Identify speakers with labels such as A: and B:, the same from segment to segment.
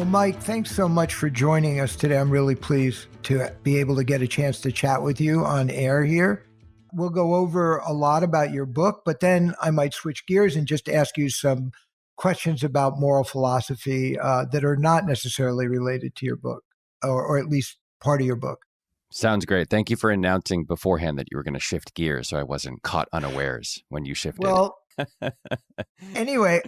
A: Well, Mike, thanks so much for joining us today. I'm really pleased to be able to get a chance to chat with you on air here. We'll go over a lot about your book, but then I might switch gears and just ask you some questions about moral philosophy that are not necessarily related to your book, or at least part of your book.
B: Sounds great. Thank you for announcing beforehand that you were going to shift gears so I wasn't caught unawares when you shifted.
A: Well, anyway,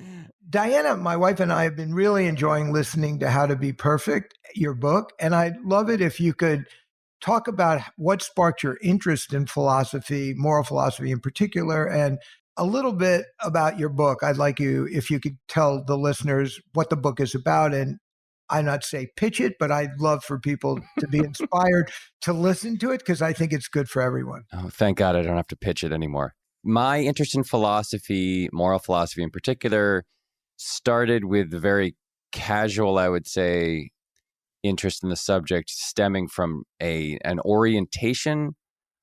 A: Diana, my wife, and I have been really enjoying listening to How to Be Perfect, your book. And I'd love it if you could talk about what sparked your interest in philosophy, moral philosophy in particular, and a little bit about your book. I'd like you, if you could tell the listeners what the book is about, and I'm not say pitch it, but I'd love for people to be inspired to listen to it because I think it's good for everyone.
B: Oh, thank God I don't have to pitch it anymore. My interest in philosophy, moral philosophy in particular, started with the very casual, I would say, interest in the subject stemming from an orientation,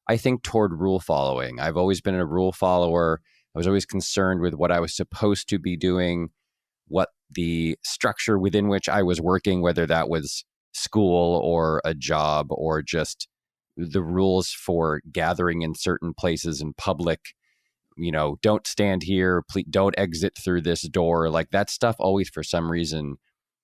B: I think, toward rule following. I've always been a rule follower. I was always concerned with what I was supposed to be doing, what the structure within which I was working, whether that was school or a job or just the rules for gathering in certain places in public. You know, don't stand here, please don't exit through this door. Like that stuff always, for some reason,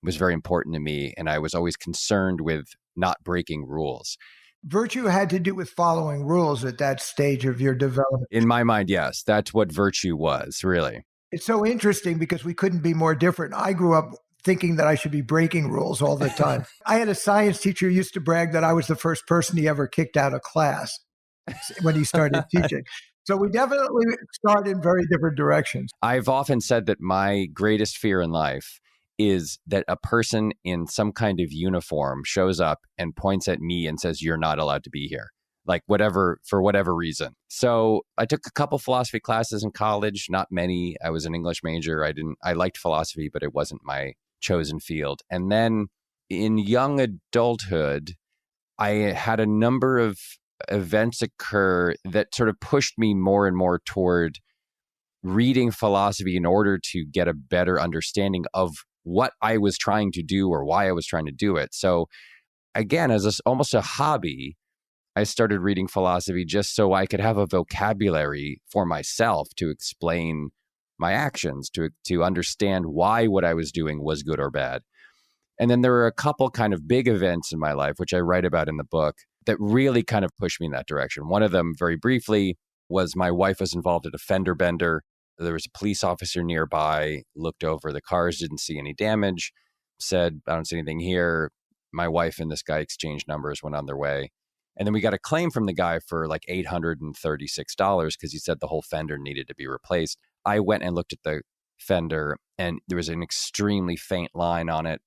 B: was very important to me. And I was always concerned with not breaking rules.
A: Virtue had to do with following rules at that stage of your development.
B: In my mind, yes, that's what virtue was, really.
A: It's so interesting because we couldn't be more different. I grew up thinking that I should be breaking rules all the time. I had a science teacher who used to brag that I was the first person he ever kicked out of class when he started teaching. So we definitely start in very different directions.
B: I've often said that my greatest fear in life is that a person in some kind of uniform shows up and points at me and says, "You're not allowed to be here." Like whatever, for whatever reason. So I took a couple philosophy classes in college, not many. I was an English major. I liked philosophy, but it wasn't my chosen field. And then in young adulthood, I had a number of events occur that sort of pushed me more and more toward reading philosophy in order to get a better understanding of what I was trying to do or why I was trying to do it. So again, as almost a hobby, I started reading philosophy just so I could have a vocabulary for myself to explain my actions, to understand why what I was doing was good or bad. And then there were a couple kind of big events in my life, which I write about in the book, that really kind of pushed me in that direction. One of them, very briefly, was my wife was involved in a fender bender. There was a police officer nearby, looked over the cars, didn't see any damage, said, "I don't see anything here." My wife and this guy exchanged numbers, went on their way. And then we got a claim from the guy for like $836 because he said the whole fender needed to be replaced. I went and looked at the fender and there was an extremely faint line on it.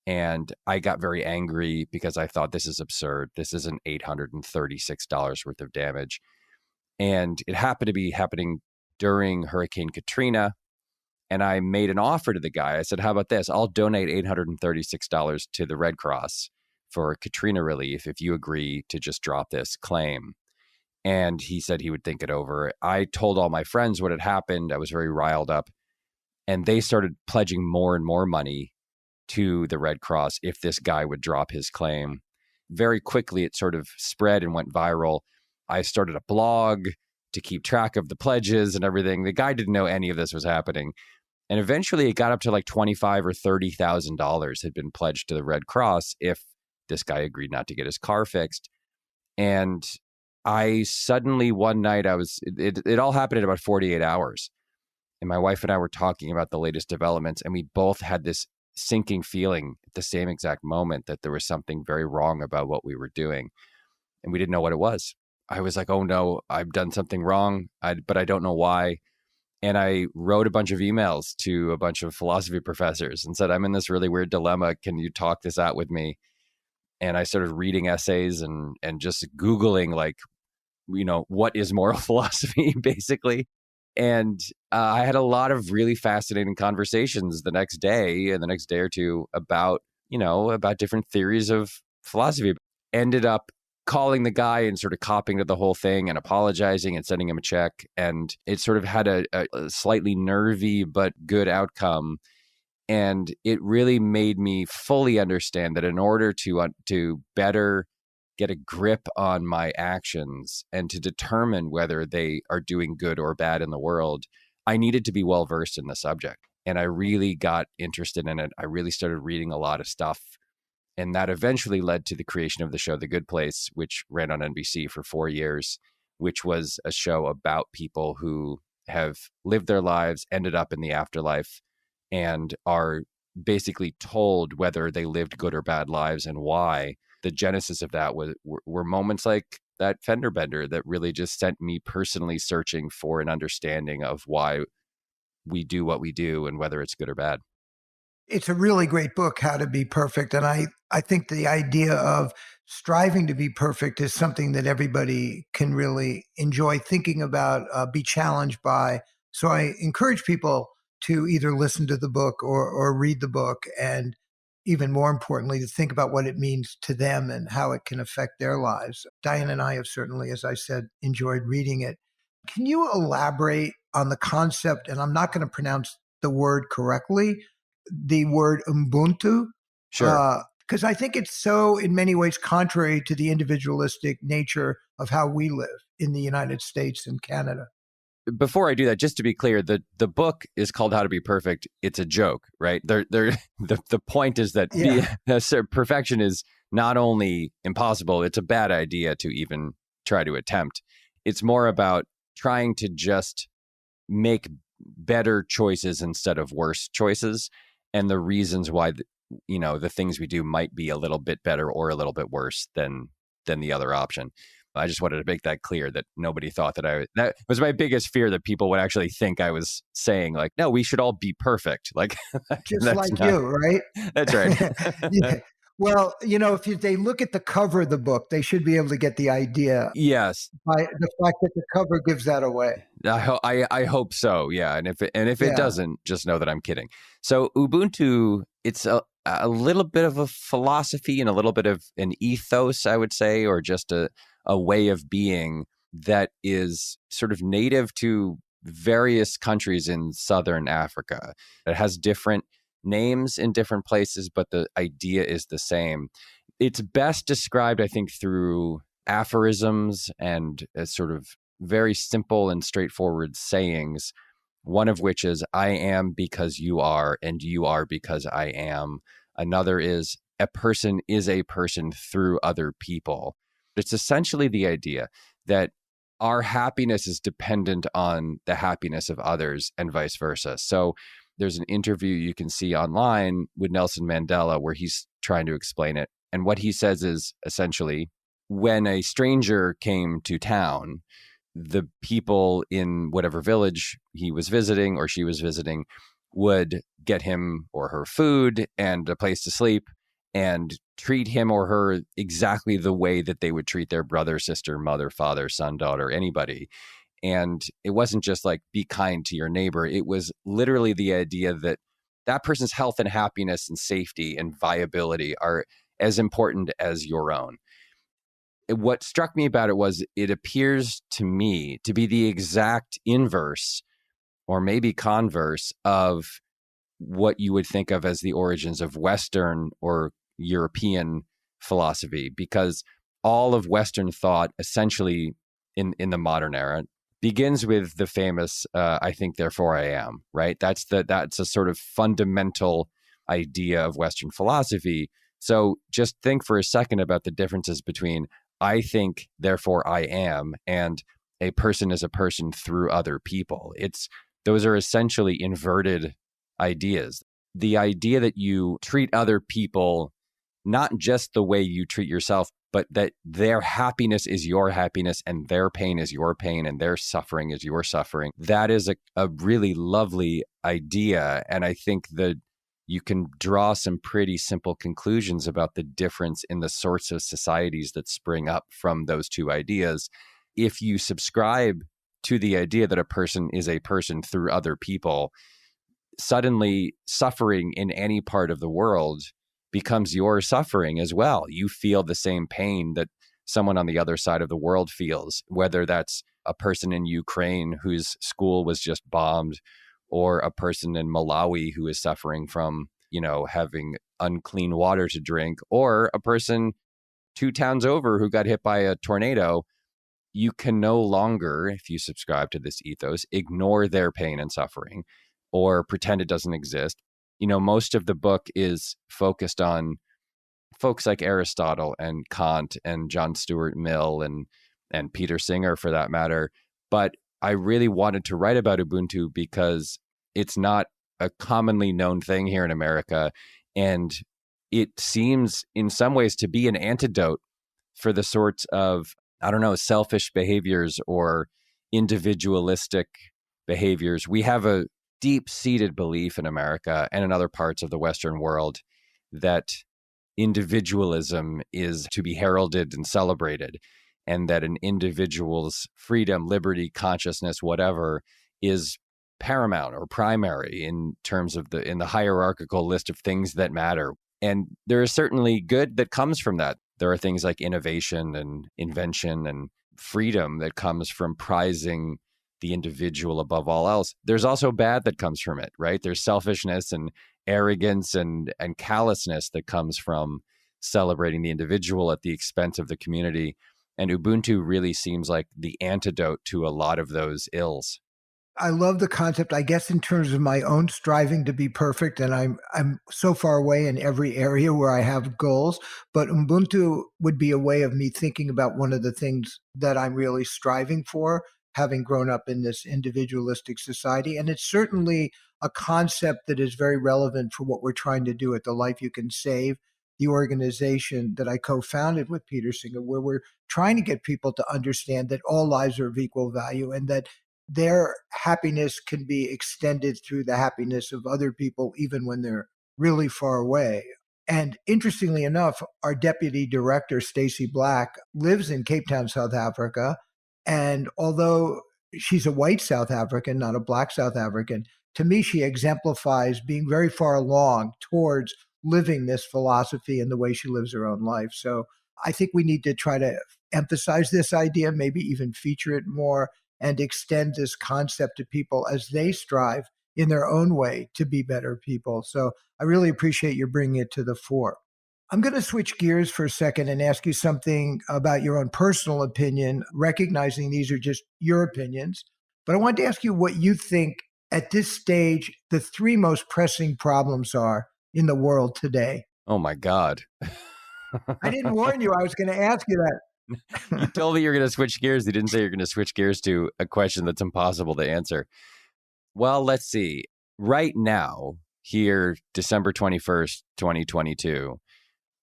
B: And I got very angry because I thought, this is absurd. This isn't $836 worth of damage. And it happened to be happening during Hurricane Katrina. And I made an offer to the guy. I said, "How about this? I'll donate $836 to the Red Cross for Katrina relief if you agree to just drop this claim." And he said he would think it over. I told all my friends what had happened. I was very riled up. And they started pledging more and more money to the Red Cross if this guy would drop his claim. Very quickly, it sort of spread and went viral. I started a blog to keep track of the pledges and everything. The guy didn't know any of this was happening. And eventually it got up to like $25,000 or $30,000 had been pledged to the Red Cross if this guy agreed not to get his car fixed. And I suddenly one night, it all happened in about 48 hours. And my wife and I were talking about the latest developments, and we both had this sinking feeling at the same exact moment that there was something very wrong about what we were doing. And we didn't know what it was. I was like, "Oh no, I've done something wrong, but I don't know why." And I wrote a bunch of emails to a bunch of philosophy professors and said, "I'm in this really weird dilemma. Can you talk this out with me?" And I started reading essays and just Googling, like, what is moral philosophy, basically. And I had a lot of really fascinating conversations the next day and the next day or two about different theories of philosophy. Ended up calling the guy and sort of copying to the whole thing and apologizing and sending him a check. And it sort of had a slightly nervy but good outcome. And it really made me fully understand that in order to better get a grip on my actions and to determine whether they are doing good or bad in the world, I needed to be well versed in the subject. And I really got interested in it. I really started reading a lot of stuff. And that eventually led to the creation of the show The Good Place, which ran on NBC for 4 years, which was a show about people who have lived their lives, ended up in the afterlife, and are basically told whether they lived good or bad lives and why. The genesis of that were moments like that fender bender that really just sent me personally searching for an understanding of why we do what we do and whether it's good or bad.
A: It's a really great book, How to Be Perfect. And I think the idea of striving to be perfect is something that everybody can really enjoy thinking about, be challenged by. So I encourage people to either listen to the book or read the book. And even more importantly, to think about what it means to them and how it can affect their lives. Diane and I have certainly, as I said, enjoyed reading it. Can you elaborate on the concept? And I'm not going to pronounce the word correctly, the word Ubuntu,
B: Sure.
A: because I think it's so, in many ways, contrary to the individualistic nature of how we live in the United States and Canada.
B: Before I do that, just to be clear, the book is called How to Be Perfect. It's a joke, right? The point is that perfection is not only impossible, it's a bad idea to even try to attempt. It's more about trying to just make better choices instead of worse choices, and the reasons why the things we do might be a little bit better or a little bit worse than the other option. I just wanted to make that clear, that nobody thought that was my biggest fear, that people would actually think I was saying like, no, we should all be perfect. Like,
A: just like you, right?
B: That's right.
A: Yeah. Well, if they look at the cover of the book, they should be able to get the idea
B: Yes.
A: by the fact that the cover gives that away.
B: I hope so. Yeah. And if it
A: Yeah.
B: doesn't, just know that I'm kidding. So Ubuntu, it's a little bit of a philosophy and a little bit of an ethos, I would say, or just a way of being that is sort of native to various countries in Southern Africa. It has different names in different places, but the idea is the same. It's best described, I think, through aphorisms and sort of very simple and straightforward sayings, one of which is, I am because you are, and you are because I am. Another is, a person is a person through other people. It's essentially the idea that our happiness is dependent on the happiness of others and vice versa. So there's an interview you can see online with Nelson Mandela where he's trying to explain it. And what he says is essentially, when a stranger came to town, the people in whatever village he was visiting or she was visiting would get him or her food and a place to sleep and treat him or her exactly the way that they would treat their brother, sister, mother, father, son, daughter, anybody. And it wasn't just like, be kind to your neighbor. It was literally the idea that that person's health and happiness and safety and viability are as important as your own. What struck me about it was, it appears to me to be the exact inverse or maybe converse of what you would think of as the origins of Western or European philosophy, because all of Western thought essentially in the modern era begins with the famous I think therefore I am, right? That's a sort of fundamental idea of Western philosophy. So just think for a second about the differences between I think therefore I am and a person is a person through other people. Those are essentially inverted ideas. The idea that you treat other people not just the way you treat yourself, but that their happiness is your happiness and their pain is your pain and their suffering is your suffering. That is a really lovely idea. And I think that you can draw some pretty simple conclusions about the difference in the sorts of societies that spring up from those two ideas. If you subscribe to the idea that a person is a person through other people, suddenly suffering in any part of the world becomes your suffering as well. You feel the same pain that someone on the other side of the world feels, whether that's a person in Ukraine whose school was just bombed, or a person in Malawi who is suffering from, having unclean water to drink, or a person 2 towns over who got hit by a tornado. You can no longer, if you subscribe to this ethos, ignore their pain and suffering or pretend it doesn't exist. Most of the book is focused on folks like Aristotle and Kant and John Stuart Mill and Peter Singer, for that matter. But I really wanted to write about Ubuntu because it's not a commonly known thing here in America. And it seems in some ways to be an antidote for the sorts of, selfish behaviors or individualistic behaviors. We have a deep-seated belief in America and in other parts of the Western world that individualism is to be heralded and celebrated, and that an individual's freedom, liberty, consciousness, whatever, is paramount or primary in terms of in the hierarchical list of things that matter. And there is certainly good that comes from that. There are things like innovation and invention and freedom that comes from prizing the individual above all else. There's also bad that comes from it, right? There's selfishness and arrogance and callousness that comes from celebrating the individual at the expense of the community. And Ubuntu really seems like the antidote to a lot of those ills.
A: I love the concept, I guess, in terms of my own striving to be perfect. And I'm so far away in every area where I have goals. But Ubuntu would be a way of me thinking about one of the things that I'm really striving for, having grown up in this individualistic society. And it's certainly a concept that is very relevant for what we're trying to do at The Life You Can Save, the organization that I co-founded with Peter Singer, where we're trying to get people to understand that all lives are of equal value and that their happiness can be extended through the happiness of other people, even when they're really far away. And interestingly enough, our deputy director, Stacey Black, lives in Cape Town, South Africa. And although she's a white South African, not a black South African, to me, she exemplifies being very far along towards living this philosophy in the way she lives her own life. So I think we need to try to emphasize this idea, maybe even feature it more, and extend this concept to people as they strive in their own way to be better people. So I really appreciate you bringing it to the fore. I'm going to switch gears for a second and ask you something about your own personal opinion, recognizing these are just your opinions. But I wanted to ask you what you think at this stage the 3 most pressing problems are in the world today.
B: Oh my God.
A: I didn't warn you I was going to ask you that.
B: You told me you're going to switch gears. You didn't say you're going to switch gears to a question that's impossible to answer. Well, let's see. Right now, here, December 21st, 2022,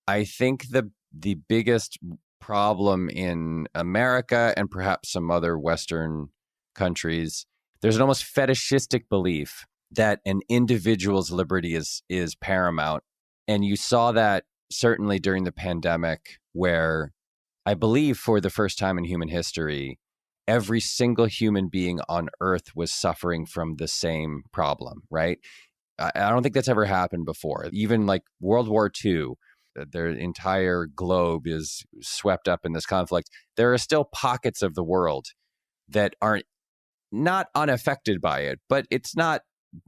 B: I think the biggest problem in America and perhaps some other Western countries, there's an almost fetishistic belief that an individual's liberty is paramount. And you saw that certainly during the pandemic, where I believe for the first time in human history, every single human being on Earth was suffering from the same problem, right? I don't think that's ever happened before. Even like World War II, their entire globe is swept up in this conflict. There are still pockets of the world that are not unaffected by it, but it's not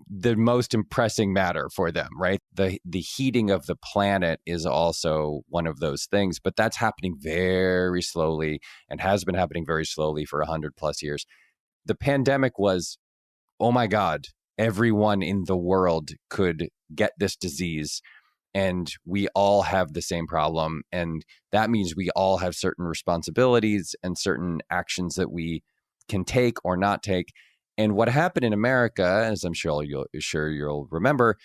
B: the most impressing matter for them, right? The heating of the planet is also one of those things, but that's happening very slowly and has been happening very slowly for 100+ years. The pandemic was, oh my God, everyone in the world could get this disease and we all have the same problem. And that means we all have certain responsibilities and certain actions that we can take or not take. And what happened in America, as I'm sure you'll remember,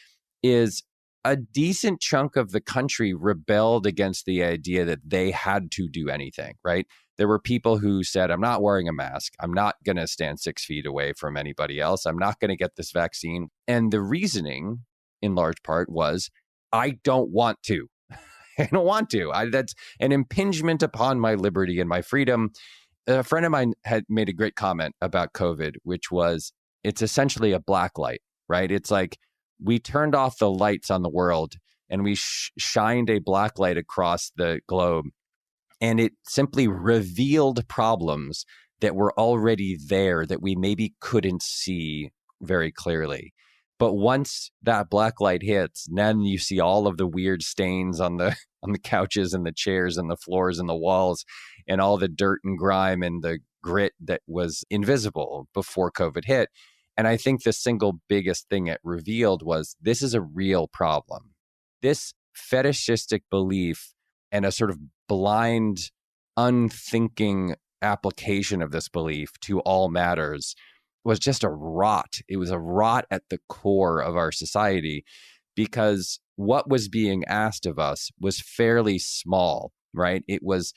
B: is a decent chunk of the country rebelled against the idea that they had to do anything, right? There were people who said, I'm not wearing a mask. I'm not going to stand 6 feet away from anybody else. I'm not going to get this vaccine. And the reasoning, in large part, was, I don't want to. I don't want to. That's an impingement upon my liberty and my freedom. A friend of mine had made a great comment about COVID, which was, it's essentially a black light, right? It's like we turned off the lights on the world and we shined a black light across the globe. And it simply revealed problems that were already there that we maybe couldn't see very clearly. But once that black light hits, then you see all of the weird stains on the on the couches and the chairs and the floors and the walls and all the dirt and grime and the grit that was invisible before COVID hit. And I think the single biggest thing it revealed was this is a real problem. This fetishistic belief and a sort of blind, unthinking application of this belief to all matters was just a rot. It was a rot at the core of our society because what was being asked of us was fairly small, right? It was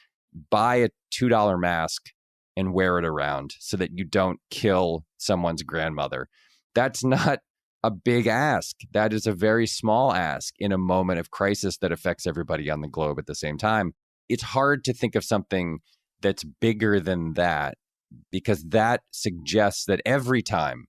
B: buy a $2 mask and wear it around so that you don't kill someone's grandmother. That's not a big ask. That is a very small ask in a moment of crisis that affects everybody on the globe at the same time. It's hard to think of something that's bigger than that because that suggests that every time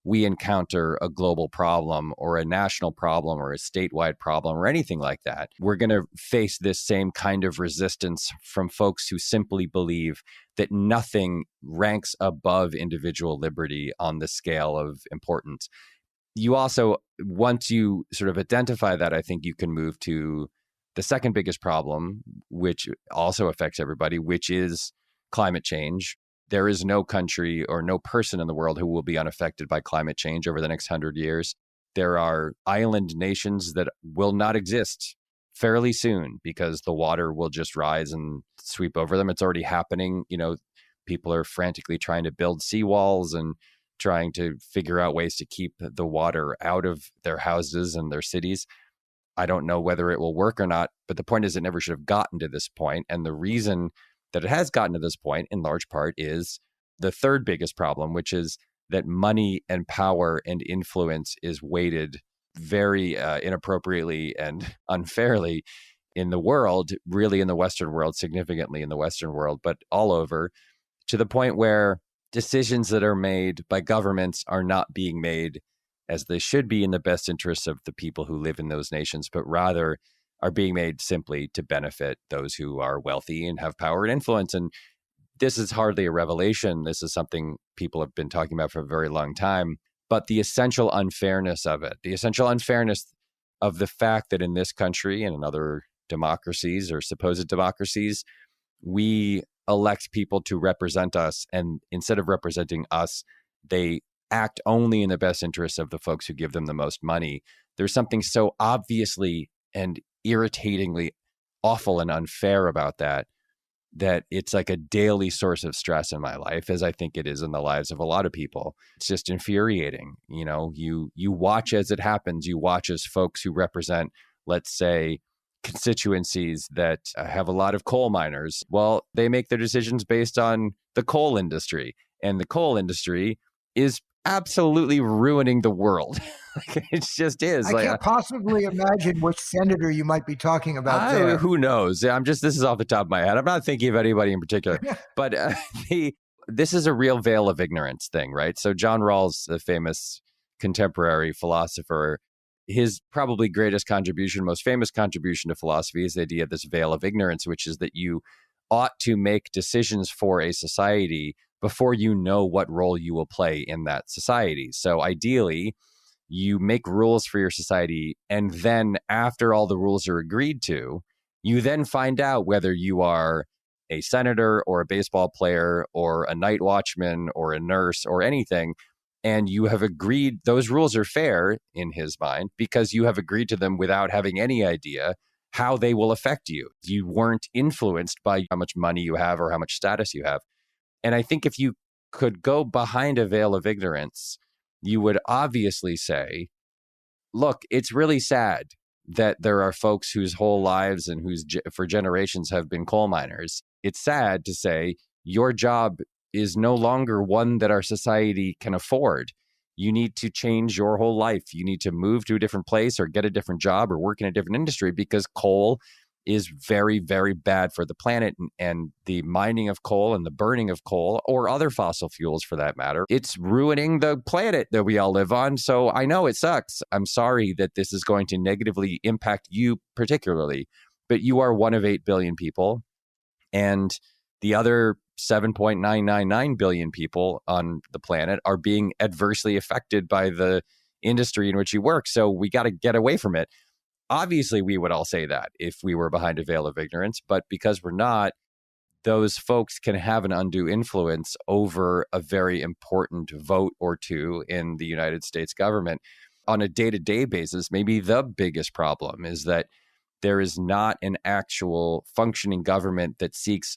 B: we encounter a global problem or a national problem or a statewide problem or anything like that, we're going to face this same kind of resistance from folks who simply believe that nothing ranks above individual liberty on the scale of importance. You also, once you sort of identify that, I think you can move to the second biggest problem, which also affects everybody, which is climate change. There is no country or no person in the world who will be unaffected by climate change over the next 100 years. There are island nations that will not exist fairly soon because the water will just rise and sweep over them. It's already happening. You know, people are frantically trying to build seawalls and trying to figure out ways to keep the water out of their houses and their cities. I don't know whether it will work or not, but the point is it never should have gotten to this point. And the reason that it has gotten to this point, in large part, is the third biggest problem, which is that money and power and influence is weighted very inappropriately and unfairly in the world, really in the Western world, significantly in the Western world, but all over, to the point where decisions that are made by governments are not being made as they should be in the best interests of the people who live in those nations, but rather are being made simply to benefit those who are wealthy and have power and influence. And this is hardly a revelation. This is something people have been talking about for a very long time. But the essential unfairness of it, the essential unfairness of the fact that in this country and in other democracies or supposed democracies, we elect people to represent us. And instead of representing us, they act only in the best interests of the folks who give them the most money. There's something so obviously and irritatingly awful and unfair about that, that it's like a daily source of stress in my life, as I think it is in the lives of a lot of people. It's just infuriating. You know, you watch as it happens. You watch as folks who represent, let's say, constituencies that have a lot of coal miners. Well, they make their decisions based on the coal industry, and the coal industry is absolutely ruining the world. It just is.
A: I can't possibly imagine which senator you might be talking about there.
B: Who knows? This is off the top of my head. I'm not thinking of anybody in particular, but this is a real veil of ignorance thing, right? So John Rawls, the famous contemporary philosopher, his probably greatest contribution, most famous contribution to philosophy is the idea of this veil of ignorance, which is that you ought to make decisions for a society before you know what role you will play in that society. So ideally, you make rules for your society, and then after all the rules are agreed to, you then find out whether you are a senator or a baseball player or a night watchman or a nurse or anything, and you have agreed, those rules are fair in his mind because you have agreed to them without having any idea how they will affect you. You weren't influenced by how much money you have or how much status you have. And I think if you could go behind a veil of ignorance, you would obviously say, look, it's really sad that there are folks whose whole lives and whose for generations have been coal miners. It's sad to say your job is no longer one that our society can afford. You need to change your whole life. You need to move to a different place or get a different job or work in a different industry because coal is very, very bad for the planet, and the mining of coal and the burning of coal or other fossil fuels for that matter, it's ruining the planet that we all live on. So I know it sucks. I'm sorry that this is going to negatively impact you particularly, but you are one of 8 billion people. And the other 7.999 billion people on the planet are being adversely affected by the industry in which you work. So we got to get away from it. Obviously, we would all say that if we were behind a veil of ignorance, but because we're not, those folks can have an undue influence over a very important vote or two in the United States government. On a day-to-day basis, maybe the biggest problem is that there is not an actual functioning government that seeks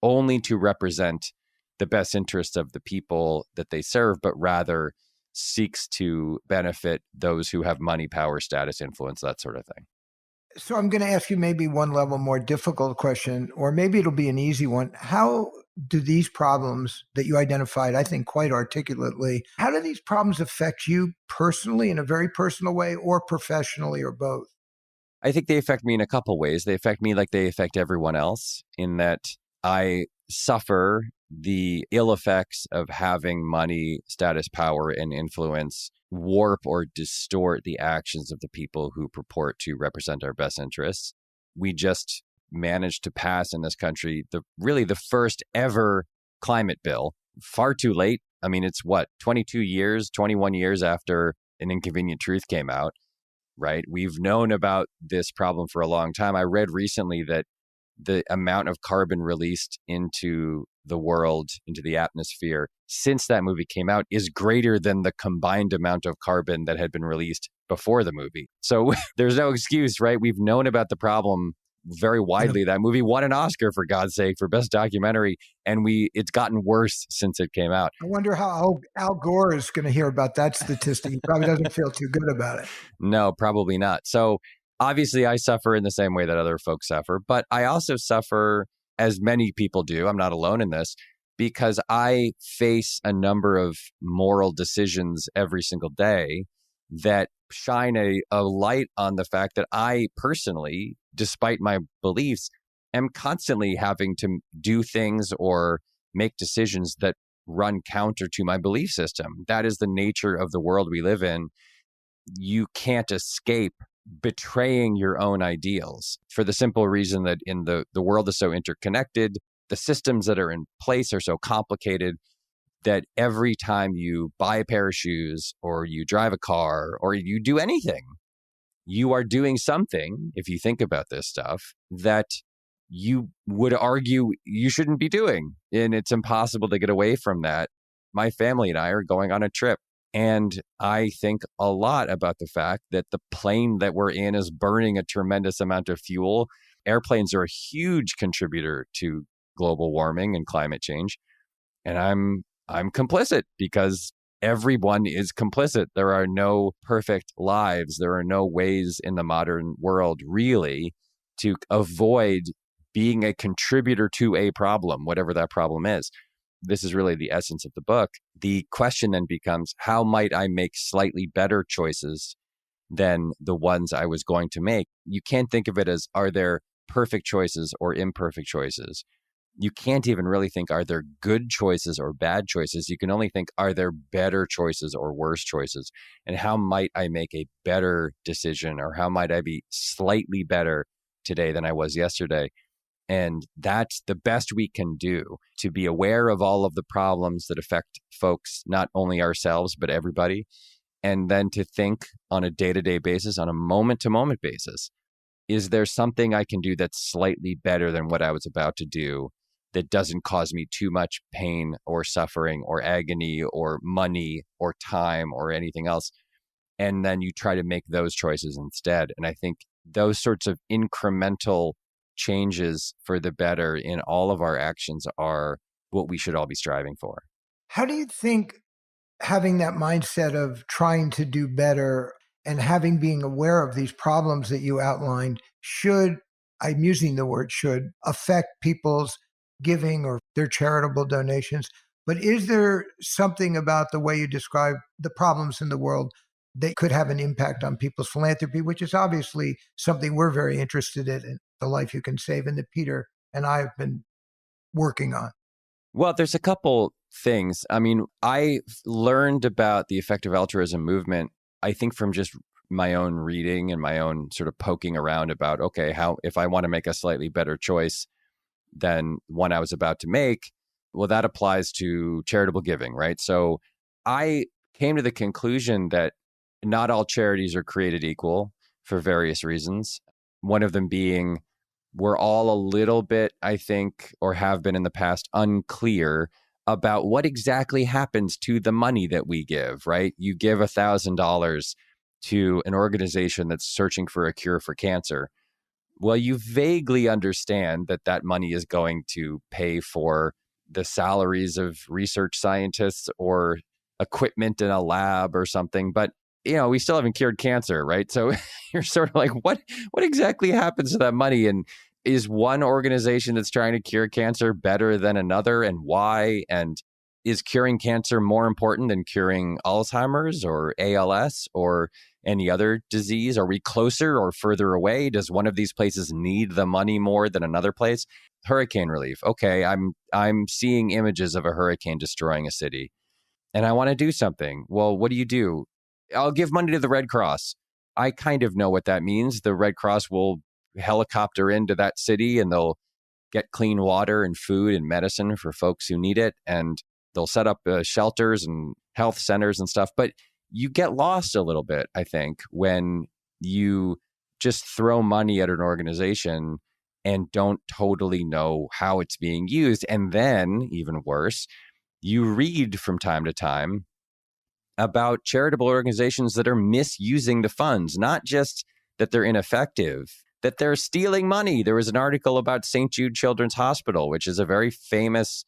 B: only to represent the best interests of the people that they serve, but rather seeks to benefit those who have money, power, status, influence, that sort of thing.
A: So I'm going to ask you maybe one level more difficult question, or maybe it'll be an easy one. How do these problems that you identified, I think quite articulately, how do these problems affect you personally in a very personal way, or professionally, or both?
B: I think they affect me in a couple ways. They affect me like they affect everyone else, in that I suffer the ill effects of having money, status, power, and influence warp or distort the actions of the people who purport to represent our best interests. We just managed to pass in this country the first ever climate bill, far too late. I mean, it's 22 years, 21 years after An Inconvenient Truth came out, right? We've known about this problem for a long time. I read recently that the amount of carbon released into the world, into the atmosphere, since that movie came out is greater than the combined amount of carbon that had been released before the movie. So there's no excuse, right? We've known about the problem very widely. That movie won an Oscar, for God's sake, for Best Documentary, and it's gotten worse since it came out.
A: I wonder how Al Gore is going to hear about that statistic. He probably doesn't feel too good about it.
B: No, probably not. So obviously I suffer in the same way that other folks suffer, but I also suffer, as many people do, I'm not alone in this, because I face a number of moral decisions every single day that shine a light on the fact that I personally, despite my beliefs, am constantly having to do things or make decisions that run counter to my belief system. That is the nature of the world we live in. You can't escape betraying your own ideals, for the simple reason that in the world is so interconnected, the systems that are in place are so complicated that every time you buy a pair of shoes or you drive a car or you do anything, you are doing something, if you think about this stuff, that you would argue you shouldn't be doing. And it's impossible to get away from that. My family and I are going on a trip, and I think a lot about the fact that the plane that we're in is burning a tremendous amount of fuel. Airplanes are a huge contributor to global warming and climate change. And I'm complicit because everyone is complicit. There are no perfect lives. There are no ways in the modern world really to avoid being a contributor to a problem, whatever that problem is. This is really the essence of the book. The question then becomes, how might I make slightly better choices than the ones I was going to make? You can't think of it as, are there perfect choices or imperfect choices? You can't even really think, are there good choices or bad choices? You can only think, are there better choices or worse choices? And how might I make a better decision, or how might I be slightly better today than I was yesterday? And that's the best we can do, to be aware of all of the problems that affect folks, not only ourselves, but everybody. And then to think on a day-to-day basis, on a moment-to-moment basis, is there something I can do that's slightly better than what I was about to do, that doesn't cause me too much pain or suffering or agony or money or time or anything else? And then you try to make those choices instead. And I think those sorts of incremental changes for the better in all of our actions are what we should all be striving for.
A: How do you think having that mindset of trying to do better and being aware of these problems that you outlined I'm using the word should, affect people's giving or their charitable donations? But is there something about the way you describe the problems in the world that could have an impact on people's philanthropy, which is obviously something we're very interested in The Life You Can Save, and that Peter and I have been working on?
B: Well, there's a couple things. I mean, I learned about the effective altruism movement, I think, from just my own reading and my own sort of poking around about, okay, how, if I want to make a slightly better choice than one I was about to make, Well, that applies to charitable giving, right? So I came to the conclusion that not all charities are created equal for various reasons. One of them being we're all a little bit, I think, or have been in the past, unclear about what exactly happens to the money that we give, right? You give $1,000 to an organization that's searching for a cure for cancer. Well, you vaguely understand that that money is going to pay for the salaries of research scientists or equipment in a lab or something, but we still haven't cured cancer, right? So you're sort of like, what exactly happens to that money? And is one organization that's trying to cure cancer better than another, and why? And is curing cancer more important than curing Alzheimer's or ALS or any other disease? Are we closer or further away? Does one of these places need the money more than another place? Hurricane relief. Okay, I'm seeing images of a hurricane destroying a city and I want to do something. Well, what do? I'll give money to the Red Cross. I kind of know what that means. The Red Cross will helicopter into that city and they'll get clean water and food and medicine for folks who need it. And they'll set up shelters and health centers and stuff. But you get lost a little bit, I think, when you just throw money at an organization and don't totally know how it's being used. And then, even worse, you read from time to time about charitable organizations that are misusing the funds, not just that they're ineffective, that they're stealing money. There was an article about St. Jude Children's Hospital, which is a very famous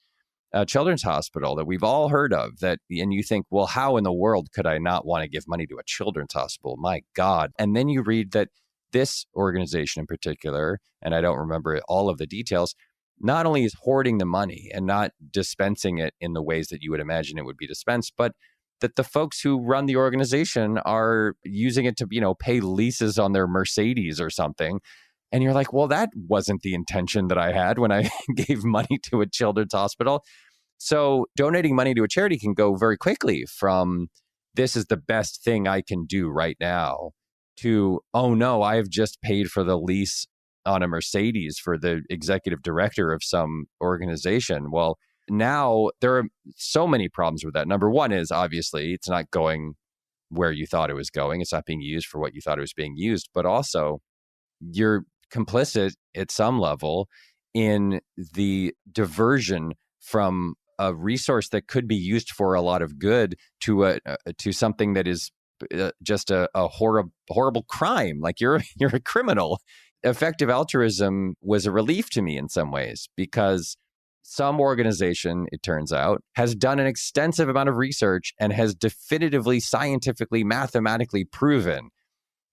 B: children's hospital that we've all heard of, and you think, well, how in the world could I not want to give money to a children's hospital? My God. And then you read that this organization in particular, and I don't remember all of the details, not only is hoarding the money and not dispensing it in the ways that you would imagine it would be dispensed, but that the folks who run the organization are using it to, pay leases on their Mercedes or something. And you're like, well, that wasn't the intention that I had when I gave money to a children's hospital. So donating money to a charity can go very quickly from this is the best thing I can do right now to, oh no, I've just paid for the lease on a Mercedes for the executive director of some organization. Well, now there are so many problems with that. Number one is obviously it's not going where you thought it was going. It's not being used for what you thought it was being used, but also you're complicit at some level in the diversion from a resource that could be used for a lot of good to something that is just a horrible crime. Like you're a criminal. Effective altruism was a relief to me in some ways because some organization, it turns out, has done an extensive amount of research and has definitively, scientifically, mathematically proven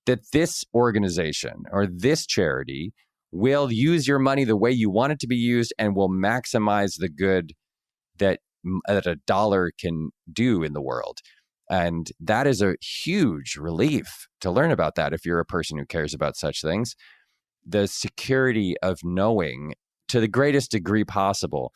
B: that this organization or this charity will use your money the way you want it to be used and will maximize the good that a dollar can do in the world. And that is a huge relief to learn about that if you're a person who cares about such things. The security of knowing to the greatest degree possible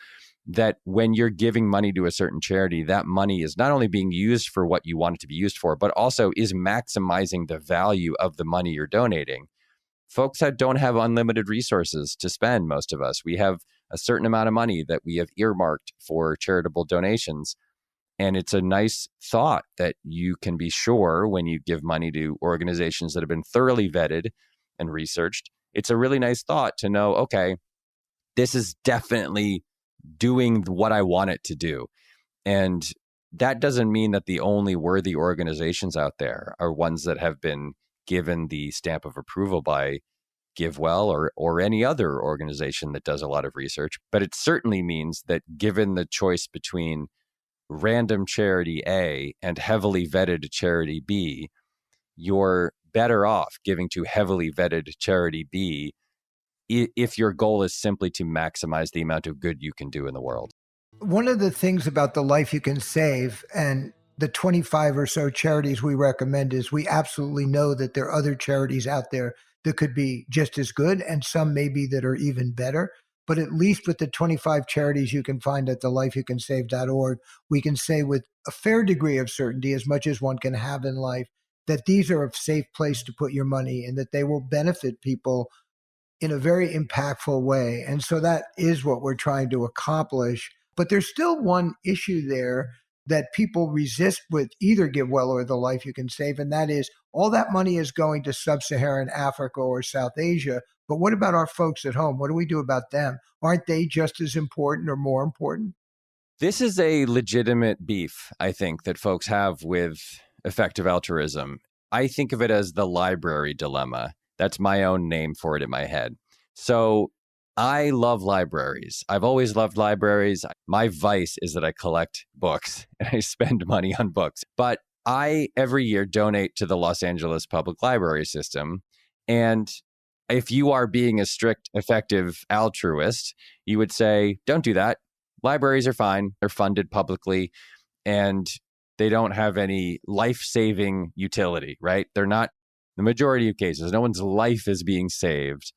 B: that when you're giving money to a certain charity, that money is not only being used for what you want it to be used for, but also is maximizing the value of the money you're donating. Folks that don't have unlimited resources to spend, most of us, we have a certain amount of money that we have earmarked for charitable donations. And it's a nice thought that you can be sure when you give money to organizations that have been thoroughly vetted and researched, it's a really nice thought to know, okay, this is definitely doing what I want it to do. And that doesn't mean that the only worthy organizations out there are ones that have been given the stamp of approval by GiveWell or any other organization that does a lot of research. But it certainly means that given the choice between random charity A and heavily vetted charity B, you're better off giving to heavily vetted charity B if your goal is simply to maximize the amount of good you can do in the world.
A: One of the things about the Life You Can Save and the 25 or so charities we recommend is we absolutely know that there are other charities out there that could be just as good and some maybe that are even better. But at least with the 25 charities you can find at thelifeyoucansave.org, we can say with a fair degree of certainty, as much as one can have in life, that these are a safe place to put your money and that they will benefit people in a very impactful way. And so that is what we're trying to accomplish But there's still one issue there that people resist with either Give Well or The Life You Can Save, and that is all that money is going to sub-Saharan Africa or South Asia. But what about our folks at home? What do we do about them? Aren't they just as important or more important?
B: This is a legitimate beef, I think, that folks have with effective altruism. I think of it as the library dilemma. That's my own name for it in my head. So I love libraries. I've always loved libraries. My vice is that I collect books and I spend money on books. But I, every year, donate to the Los Angeles Public Library System. And if you are being a strict, effective altruist, you would say, don't do that. Libraries are fine. They're funded publicly and they don't have any life-saving utility, right? They're not, the majority of cases, no one's life is being saved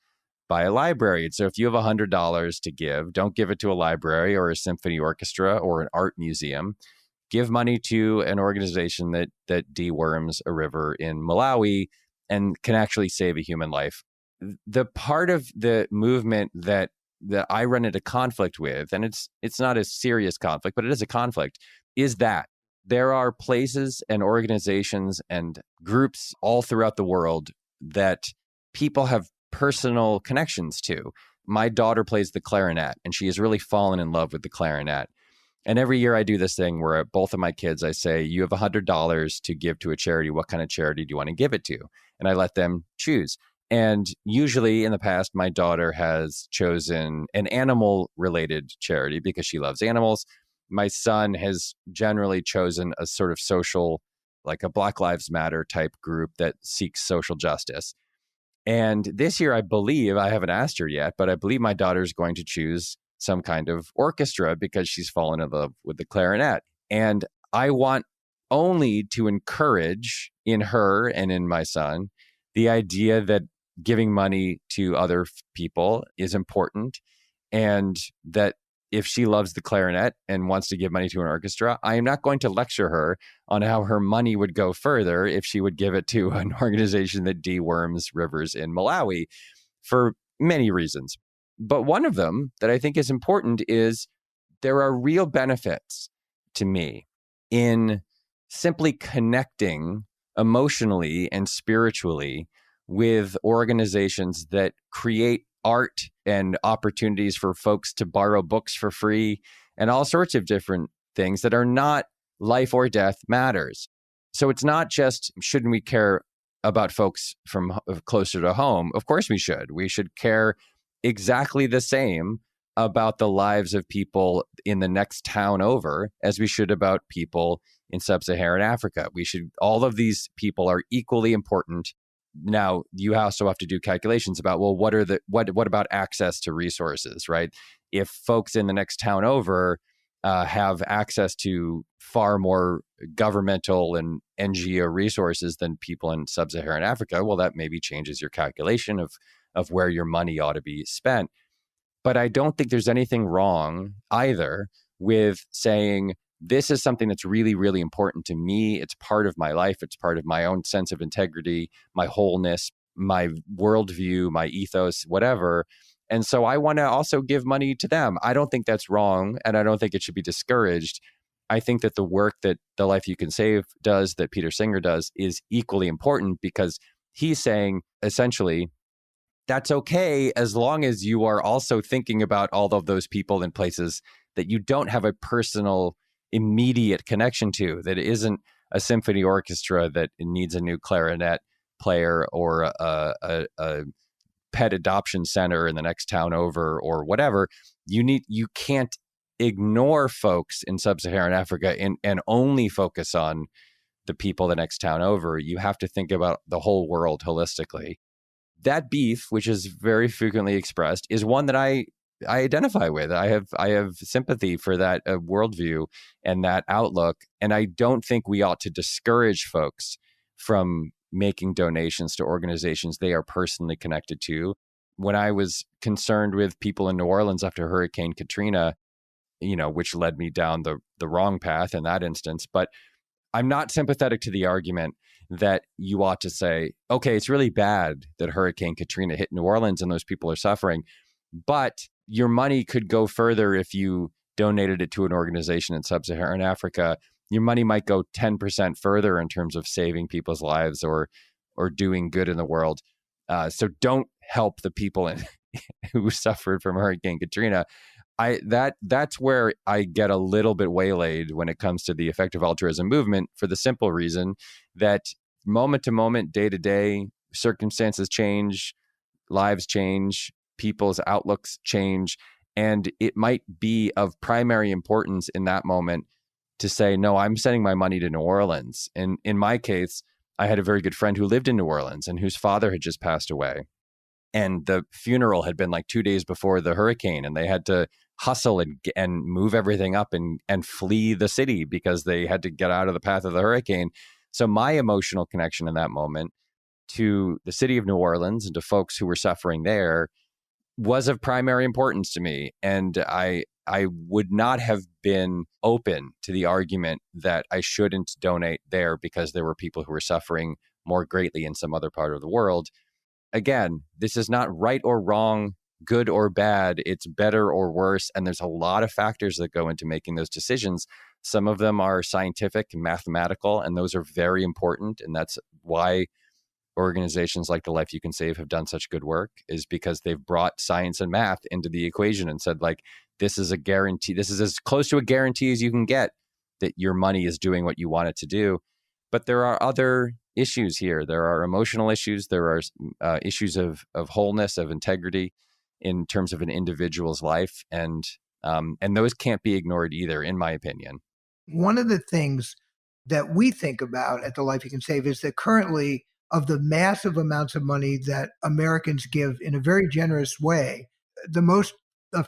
B: by a library. And so if you have $100 to give, don't give it to a library or a symphony orchestra or an art museum. Give money to an organization that deworms a river in Malawi and can actually save a human life. The part of the movement that I run into conflict with, and it's not a serious conflict, but it is a conflict, is that there are places and organizations and groups all throughout the world that people have personal connections to. My daughter plays the clarinet, and she has really fallen in love with the clarinet. And every year I do this thing where both of my kids, I say, you have $100 to give to a charity. What kind of charity do you want to give it to? And I let them choose. And usually in the past, my daughter has chosen an animal-related charity because she loves animals. My son has generally chosen a sort of social, like a Black Lives Matter type group that seeks social justice. And this year, I believe, I haven't asked her yet, but I believe my daughter is going to choose some kind of orchestra because she's fallen in love with the clarinet. And I want only to encourage in her and in my son the idea that giving money to other people is important, and that if she loves the clarinet and wants to give money to an orchestra, I am not going to lecture her on how her money would go further if she would give it to an organization that deworms rivers in Malawi, for many reasons. But one of them that I think is important is there are real benefits to me in simply connecting emotionally and spiritually with organizations that create art and opportunities for folks to borrow books for free and all sorts of different things that are not life or death matters. So it's not just, shouldn't we care about folks from closer to home? Of course we should. We should care exactly the same about the lives of people in the next town over as we should about people in sub-Saharan Africa. All of these people are equally important. Now, you also have to do calculations about, well, what about access to resources, right? If folks in the next town over have access to far more governmental and NGO resources than people in sub-Saharan Africa, well, that maybe changes your calculation of where your money ought to be spent. But I don't think there's anything wrong either with saying, this is something that's really, really important to me. It's part of my life. It's part of my own sense of integrity, my wholeness, my worldview, my ethos, whatever. And so I want to also give money to them. I don't think that's wrong, and I don't think it should be discouraged. I think that the work that The Life You Can Save does, that Peter Singer does, is equally important, because he's saying, essentially, that's okay as long as you are also thinking about all of those people in places that you don't have a personal, immediate connection to, that isn't a symphony orchestra that needs a new clarinet player or a pet adoption center in the next town over or whatever. You can't ignore folks in sub-Saharan Africa and only focus on the people the next town over. You have to think about the whole world holistically. That beef, which is very frequently expressed, is one that I identify with. I have sympathy for that worldview and that outlook. And I don't think we ought to discourage folks from making donations to organizations they are personally connected to. When I was concerned with people in New Orleans after Hurricane Katrina, which led me down the wrong path in that instance, but I'm not sympathetic to the argument that you ought to say, okay, it's really bad that Hurricane Katrina hit New Orleans and those people are suffering, but your money could go further if you donated it to an organization in sub-Saharan Africa, your money might go 10% further in terms of saving people's lives or doing good in the world. So don't help the people who suffered from Hurricane Katrina. That's where I get a little bit waylaid when it comes to the effective altruism movement, for the simple reason that moment to moment, day to day, circumstances change, lives change, people's outlooks change, and it might be of primary importance in that moment to say, no, I'm sending my money to New Orleans. And in my case, I had a very good friend who lived in New Orleans and whose father had just passed away. And the funeral had been like 2 days before the hurricane, and they had to hustle and move everything up and flee the city because they had to get out of the path of the hurricane. So my emotional connection in that moment to the city of New Orleans and to folks who were suffering there was of primary importance to me. And I would not have been open to the argument that I shouldn't donate there because there were people who were suffering more greatly in some other part of the world. Again, this is not right or wrong, good or bad. It's better or worse. And there's a lot of factors that go into making those decisions. Some of them are scientific and mathematical, and those are very important. And that's why organizations like The Life You Can Save have done such good work, is because they've brought science and math into the equation and said, like, this is a guarantee. This is as close to a guarantee as you can get that your money is doing what you want it to do. But there are other issues here. There are emotional issues. There are issues of wholeness, of integrity in terms of an individual's life. And those can't be ignored either, in my opinion.
A: One of the things that we think about at The Life You Can Save is that currently, of the massive amounts of money that Americans give in a very generous way, the most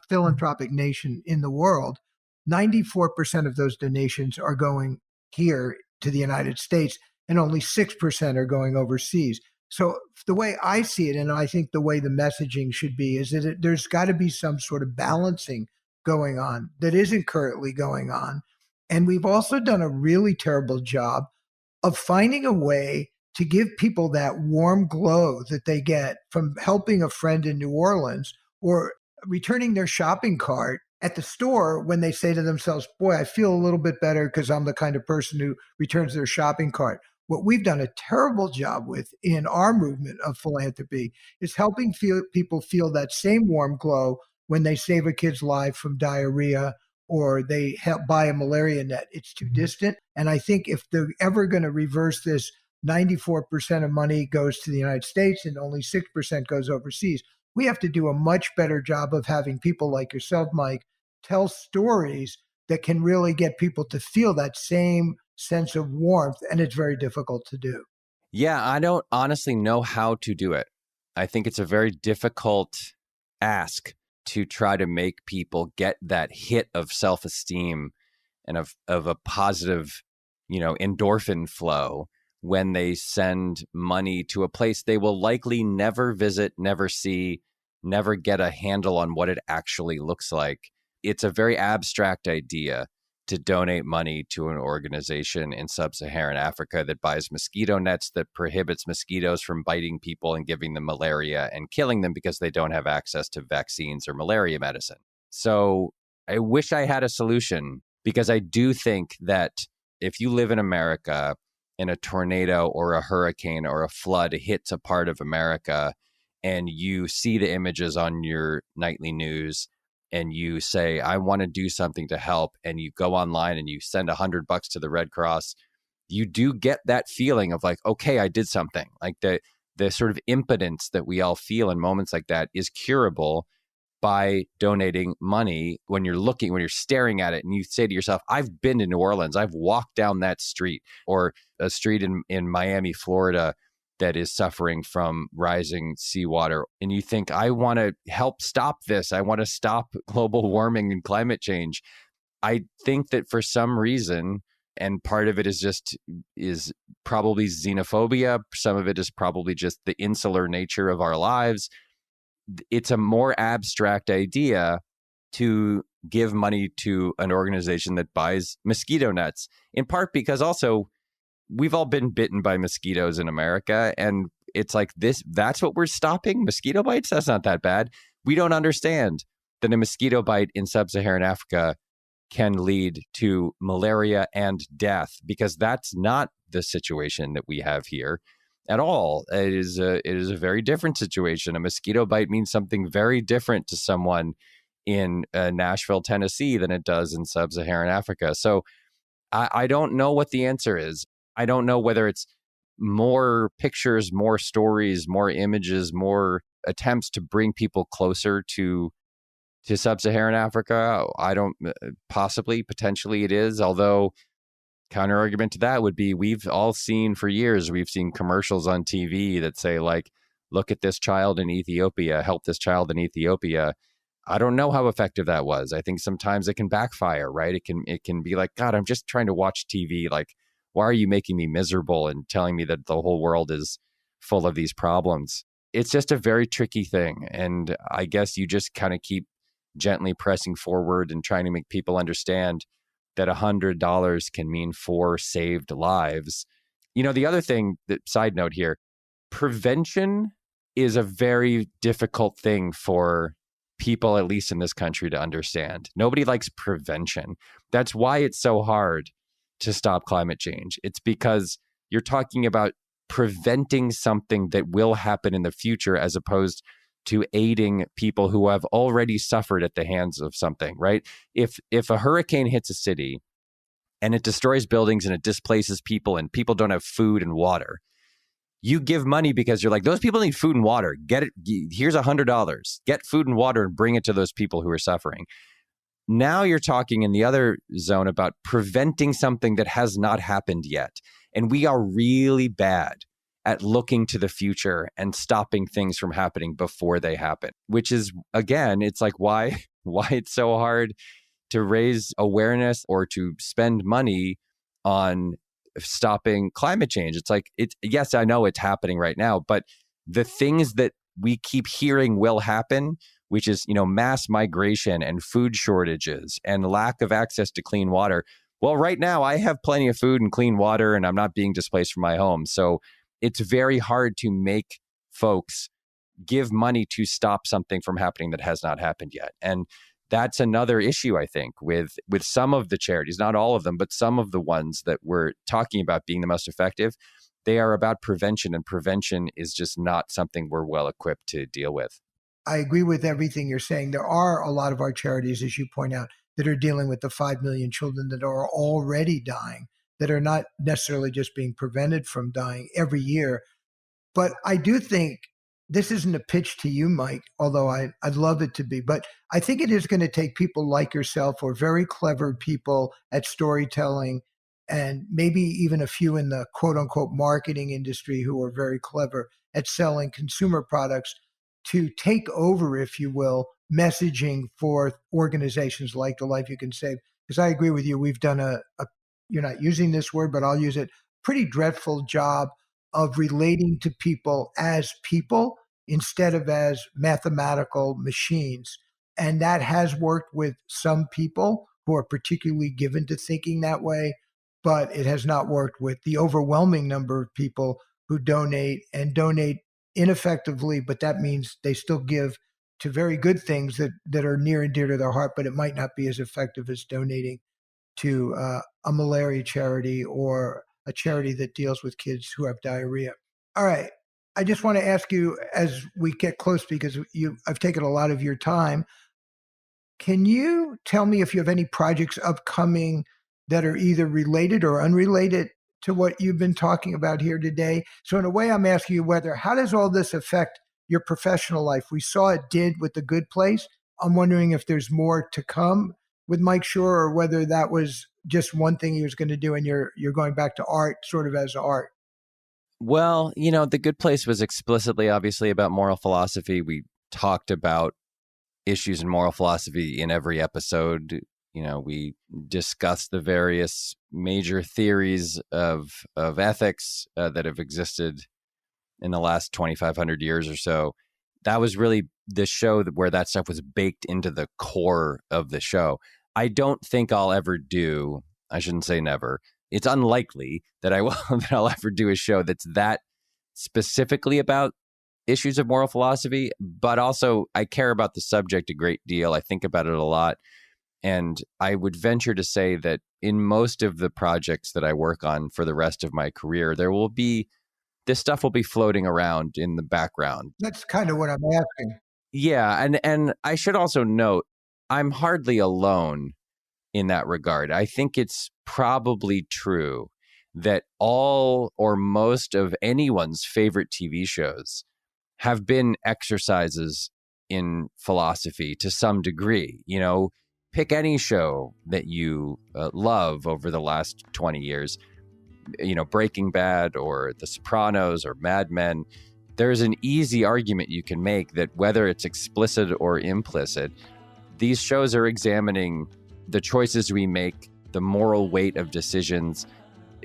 A: philanthropic nation in the world, 94% of those donations are going here to the United States, and only 6% are going overseas. So the way I see it, and I think the way the messaging should be, is that there's got to be some sort of balancing going on that isn't currently going on. And we've also done a really terrible job of finding a way to give people that warm glow that they get from helping a friend in New Orleans, or returning their shopping cart at the store when they say to themselves, boy, I feel a little bit better because I'm the kind of person who returns their shopping cart. What we've done a terrible job with in our movement of philanthropy is helping people feel that same warm glow when they save a kid's life from diarrhea or they help buy a malaria net. It's too distant. And I think if they're ever going to reverse this, 94% of money goes to the United States and only 6% goes overseas. We have to do a much better job of having people like yourself, Mike, tell stories that can really get people to feel that same sense of warmth. And it's very difficult to do.
B: Yeah, I don't honestly know how to do it. I think it's a very difficult ask to try to make people get that hit of self-esteem and of a positive, endorphin flow when they send money to a place they will likely never visit, never see, never get a handle on what it actually looks like. It's a very abstract idea to donate money to an organization in sub-Saharan Africa that buys mosquito nets, that prohibits mosquitoes from biting people and giving them malaria and killing them because they don't have access to vaccines or malaria medicine. So I wish I had a solution, because I do think that if you live in America and a tornado or a hurricane or a flood hits a part of America and you see the images on your nightly news and you say, I want to do something to help, and you go online and you send $100 to the Red Cross, you do get that feeling of like, okay, I did something. Like the sort of impotence that we all feel in moments like that is curable by donating money. When you're staring at it and you say to yourself, I've been to New Orleans, I've walked down that street, or a street in Miami, Florida, that is suffering from rising seawater. And you think, I want to help stop this. I want to stop global warming and climate change. I think that for some reason, and part of it is probably xenophobia, some of it is probably just the insular nature of our lives, it's a more abstract idea to give money to an organization that buys mosquito nets, in part because also we've all been bitten by mosquitoes in America, and it's like that's what we're stopping? Mosquito bites? That's not that bad. We don't understand that a mosquito bite in sub-Saharan Africa can lead to malaria and death, because that's not the situation that we have here at all. It is a very different situation. A mosquito bite means something very different to someone in Nashville, Tennessee than it does in sub-Saharan Africa. So I don't know what the answer is. I don't know whether it's more pictures, more stories, more images, more attempts to bring people closer to sub-Saharan Africa. I don't, potentially it is. Although counter argument to that would be, we've all seen for years, we've seen commercials on TV that say like, look at this child in Ethiopia, help this child in Ethiopia. I don't know how effective that was. I think sometimes it can backfire, right? It can be like, God, I'm just trying to watch TV. Like, why are you making me miserable and telling me that the whole world is full of these problems? It's just a very tricky thing. And I guess you just kind of keep gently pressing forward and trying to make people understand that $100 can mean 4 saved lives. You know, the other thing, that side note here, prevention is a very difficult thing for people, at least in this country, to understand. Nobody likes prevention. That's why it's so hard to stop climate change. It's because you're talking about preventing something that will happen in the future, as opposed to aiding people who have already suffered at the hands of something, right? If a hurricane hits a city and it destroys buildings and it displaces people and people don't have food and water, you give money because you're like, those people need food and water. Get it. Here's $100. Get food and water and bring it to those people who are suffering. Now you're talking in the other zone about preventing something that has not happened yet. And we are really bad at looking to the future and stopping things from happening before they happen, which is, again, it's like why it's so hard to raise awareness or to spend money on stopping climate change. It's like, yes, I know it's happening right now, but the things that we keep hearing will happen, which is, mass migration and food shortages and lack of access to clean water. Well, right now I have plenty of food and clean water and I'm not being displaced from my home. So it's very hard to make folks give money to stop something from happening that has not happened yet. And that's another issue, I think, with some of the charities, not all of them, but some of the ones that we're talking about being the most effective. They are about prevention, and prevention is just not something we're well equipped to deal with.
A: I agree with everything you're saying. There are a lot of our charities, as you point out, that are dealing with the 5 million children that are already dying, that are not necessarily just being prevented from dying every year. But I do think this isn't a pitch to you, Mike, although I'd love it to be. But I think it is going to take people like yourself, or very clever people at storytelling, and maybe even a few in the quote unquote marketing industry who are very clever at selling consumer products, to take over, if you will, messaging for organizations like the Life You Can Save. Because I agree with you, we've done you're not using this word, but I'll use it, pretty dreadful job of relating to people as people instead of as mathematical machines. And that has worked with some people who are particularly given to thinking that way, but it has not worked with the overwhelming number of people who donate ineffectively, but that means they still give to very good things that are near and dear to their heart, but it might not be as effective as donating to a malaria charity or a charity that deals with kids who have diarrhea. All right. I just want to ask you, as we get close, because I've taken a lot of your time, can you tell me if you have any projects upcoming that are either related or unrelated to what you've been talking about here today? So in a way, I'm asking you how does all this affect your professional life? We saw it did with The Good Place. I'm wondering if there's more to come with Mike Schur, or whether that was just one thing he was going to do and you're going back to art sort of as art.
B: Well, The Good Place was explicitly, obviously, about moral philosophy. We talked about issues in moral philosophy in every episode. We discussed the various major theories of ethics that have existed in the last 2,500 years or so. That was really the show where that stuff was baked into the core of the show. I don't think I'll ever do, I shouldn't say never, it's unlikely that I'll ever do a show that's that specifically about issues of moral philosophy, but also I care about the subject a great deal. I think about it a lot. And I would venture to say that in most of the projects that I work on for the rest of my career, this stuff will be floating around in the background.
A: That's kind of what I'm asking.
B: Yeah. And I should also note, I'm hardly alone in that regard. I think it's probably true that all or most of anyone's favorite TV shows have been exercises in philosophy to some degree. Pick any show that you love over the last 20 years, Breaking Bad or The Sopranos or Mad Men. There's an easy argument you can make that whether it's explicit or implicit, these shows are examining the choices we make, the moral weight of decisions.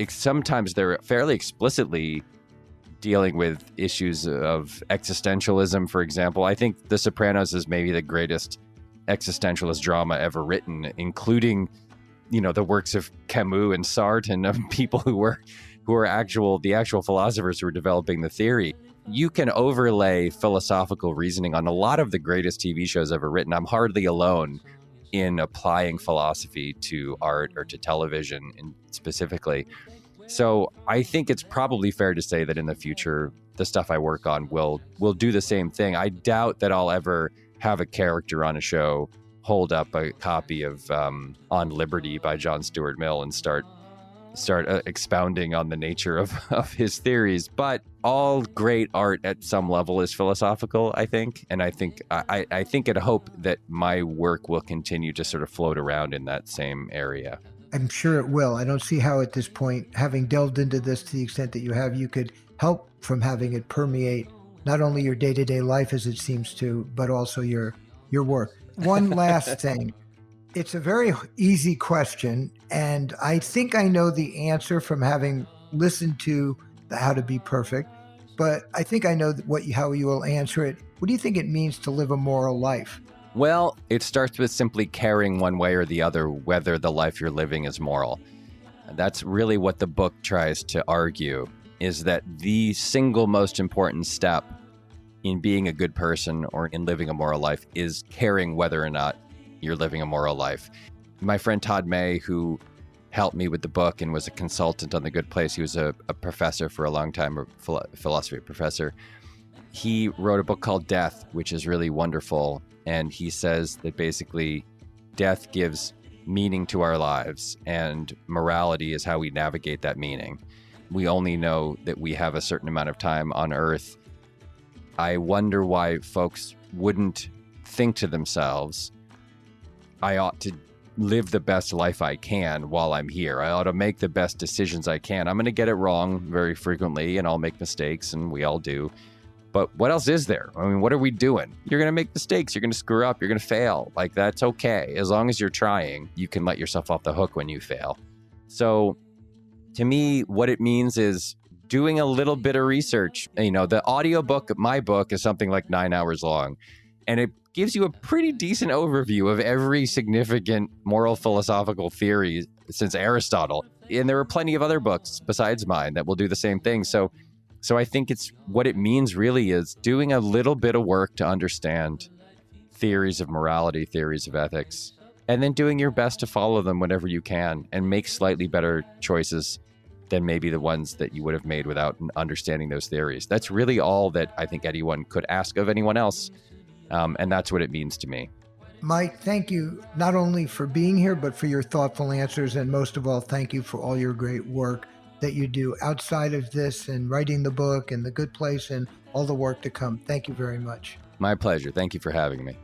B: Sometimes they're fairly explicitly dealing with issues of existentialism, for example. I think The Sopranos is maybe the greatest existentialist drama ever written, including, the works of Camus and Sartre and people who were the actual philosophers who were developing the theory. You can overlay philosophical reasoning on a lot of the greatest TV shows ever written. I'm hardly alone in applying philosophy to art or to television specifically. So I think it's probably fair to say that in the future, the stuff I work on will do the same thing. I doubt that I'll ever have a character on a show hold up a copy of On Liberty by John Stuart Mill and start expounding on the nature of his theories. But all great art at some level is philosophical, I think. And I think and hope that my work will continue to sort of float around in that same area.
A: I'm sure it will. I don't see how at this point, having delved into this to the extent that you have, you could help from having it permeate not only your day-to-day life as it seems to, but also your work. One last thing. It's a very easy question, and I think I know the answer from having listened to the How to Be Perfect, but I think I know how you will answer it. What do you think it means to live a moral life?
B: Well, it starts with simply caring one way or the other whether the life you're living is moral. That's really what the book tries to argue, is that the single most important step in being a good person or in living a moral life is caring whether or not you're living a moral life. My friend Todd May, who helped me with the book and was a consultant on The Good Place, he was a professor for a long time, a philosophy professor. He wrote a book called Death, which is really wonderful. And he says that basically death gives meaning to our lives, and morality is how we navigate that meaning. We only know that we have a certain amount of time on Earth. I wonder why folks wouldn't think to themselves, I ought to live the best life I can while I'm here. I ought to make the best decisions I can. I'm going to get it wrong very frequently, and I'll make mistakes, and we all do. But what else is there? I mean, what are we doing? You're going to make mistakes. You're going to screw up. You're going to fail. Like, that's okay. As long as you're trying, you can let yourself off the hook when you fail. So to me, what it means is doing a little bit of research. The audiobook, my book, is something like 9 hours long, and it gives you a pretty decent overview of every significant moral philosophical theory since Aristotle. And there are plenty of other books besides mine that will do the same thing. So I think it's what it means really is doing a little bit of work to understand theories of morality, theories of ethics, and then doing your best to follow them whenever you can and make slightly better choices than maybe the ones that you would have made without understanding those theories. That's really all that I think anyone could ask of anyone else. And that's what it means to me.
A: Mike, thank you not only for being here, but for your thoughtful answers. And most of all, thank you for all your great work that you do outside of this and writing the book and The Good Place and all the work to come. Thank you very much.
B: My pleasure. Thank you for having me.